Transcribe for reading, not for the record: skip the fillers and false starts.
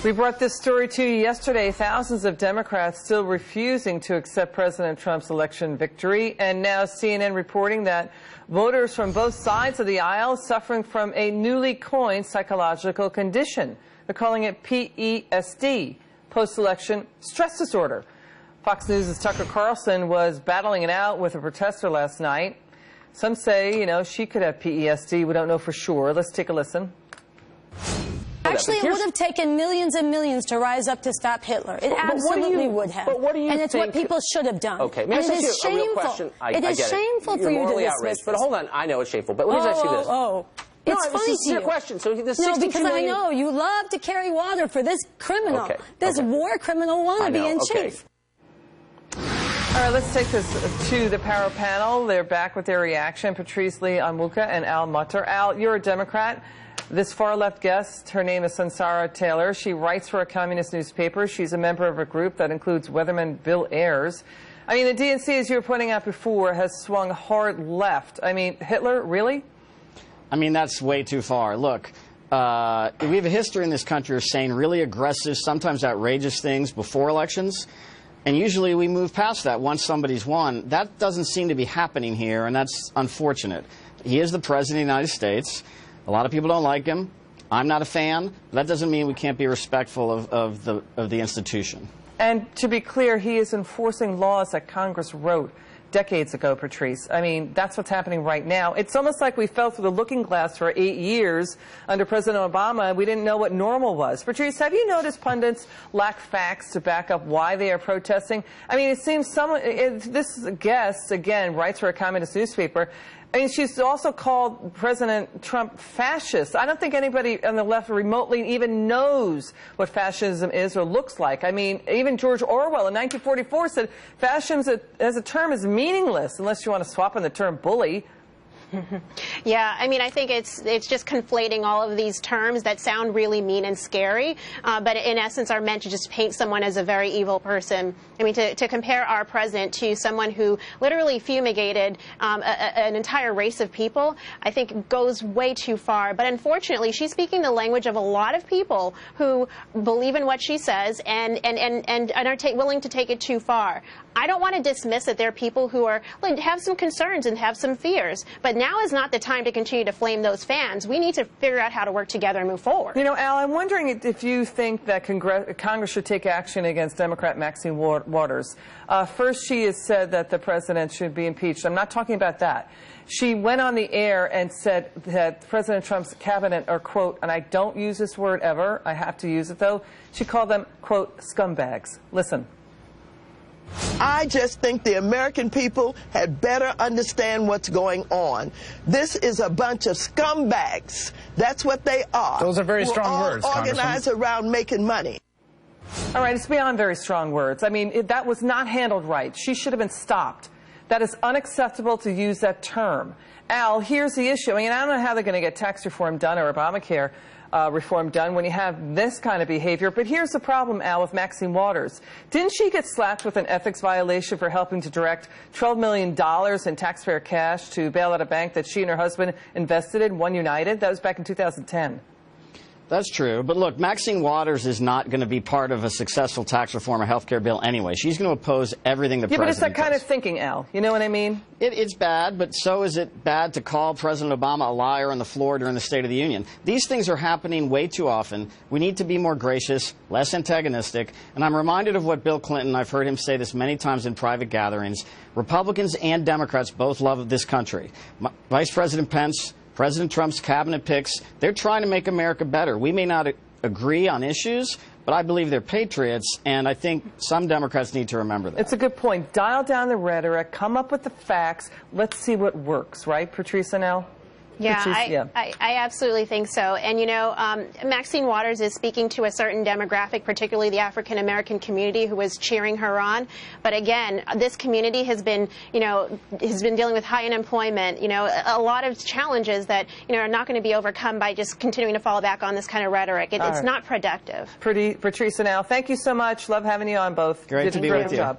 We brought this story to you yesterday. Thousands of Democrats still refusing to accept President Trump's election victory. And now CNN reporting that voters from both sides of the aisle suffering from a newly coined psychological condition. They're calling it PESD, post-election stress disorder. Fox News' Tucker Carlson was battling it out with a protester last night. Some say, she could have PESD. We don't know for sure. Let's take a listen. Actually, it would have taken millions and millions to rise up to stop Hitler. It absolutely would have. But what do you and it's think? What people should have done. Okay, and it is shameful. It is shameful for you to dismiss this. But hold on, I know it's shameful. But let me ask you this. It's funny this is your question. So the 62 No, because million... I know you love to carry water for this criminal, this war criminal wannabe in chief. All right, let's take this to the Power Panel. They're back with their reaction. Patrice Lee Onwuka and Al Mutter. Al, you're a Democrat. This far-left guest, her name is Sansara Taylor. She writes for a communist newspaper. She's a member of a group that includes Weatherman Bill Ayers. I mean, the DNC, as you were pointing out before, has swung hard left. I mean, Hitler, really? I mean, that's way too far. Look, we have a history in this country of saying really aggressive, sometimes outrageous things before elections. And usually we move past that once somebody's won. That doesn't seem to be happening here, and that's unfortunate. He is the President of the United States. A lot of people don't like him. I'm not a fan. But that doesn't mean we can't be respectful of the institution. And to be clear, he is enforcing laws that Congress wrote decades ago, Patrice. I mean, that's what's happening right now. It's almost like we fell through the looking glass for 8 years under President Obama, and we didn't know what normal was. Patrice, have you noticed pundits lack facts to back up why they are protesting? I mean, it seems this guest, again, writes for a communist newspaper. I mean, she's also called President Trump fascist. I don't think anybody on the left remotely even knows what fascism is or looks like. I mean, even George Orwell in 1944 said fascism as a term is meaningless unless you want to swap in the term bully. Yeah, I mean, I think it's just conflating all of these terms that sound really mean and scary, but in essence are meant to just paint someone as a very evil person. I mean, to compare our president to someone who literally fumigated an entire race of people, I think goes way too far. But unfortunately, she's speaking the language of a lot of people who believe in what she says and are willing to take it too far. I don't want to dismiss that there are people who have some concerns and have some fears, but now is not the time to continue to flame those fans. We need to figure out how to work together and move forward. Al, I'm wondering if you think that Congress should take action against Democrat Maxine Waters. First, she has said that the president should be impeached. I'm not talking about that. She went on the air and said that President Trump's cabinet are, quote, and I don't use this word ever, I have to use it though, she called them, quote, scumbags. Listen. I just think the American people had better understand what's going on. This is a bunch of scumbags. That's what they are. Those are very strong words, organized around making money. All right, it's beyond very strong words. I mean, that was not handled right. She should have been stopped. That is unacceptable to use that term. Al, here's the issue. I mean, I don't know how they're going to get tax reform done or Obamacare reform done when you have this kind of behavior. But here's the problem, Al, with Maxine Waters. Didn't she get slapped with an ethics violation for helping to direct $12 million in taxpayer cash to bail out a bank that she and her husband invested in, One United? That was back in 2010. That's true. But look, Maxine Waters is not going to be part of a successful tax reform or health care bill anyway. She's going to oppose everything the president does. Yeah, but it's that kind of thinking, Al. You know what I mean? It's bad, but so is it bad to call President Obama a liar on the floor during the State of the Union. These things are happening way too often. We need to be more gracious, less antagonistic. And I'm reminded of what Bill Clinton, I've heard him say this many times in private gatherings, Republicans and Democrats both love this country. Vice President Pence, President Trump's cabinet picks, they're trying to make America better. We may not agree on issues, but I believe they're patriots, and I think some Democrats need to remember that. It's a good point. Dial down the rhetoric, come up with the facts. Let's see what works, right, Patrice and Al? Yeah, I absolutely think so. And, Maxine Waters is speaking to a certain demographic, particularly the African-American community who is cheering her on. But again, this community has been dealing with high unemployment, a lot of challenges that, are not going to be overcome by just continuing to fall back on this kind of rhetoric. It's not productive. Patrice and Al, thank you so much. Love having you on both. Great to be with you. Job.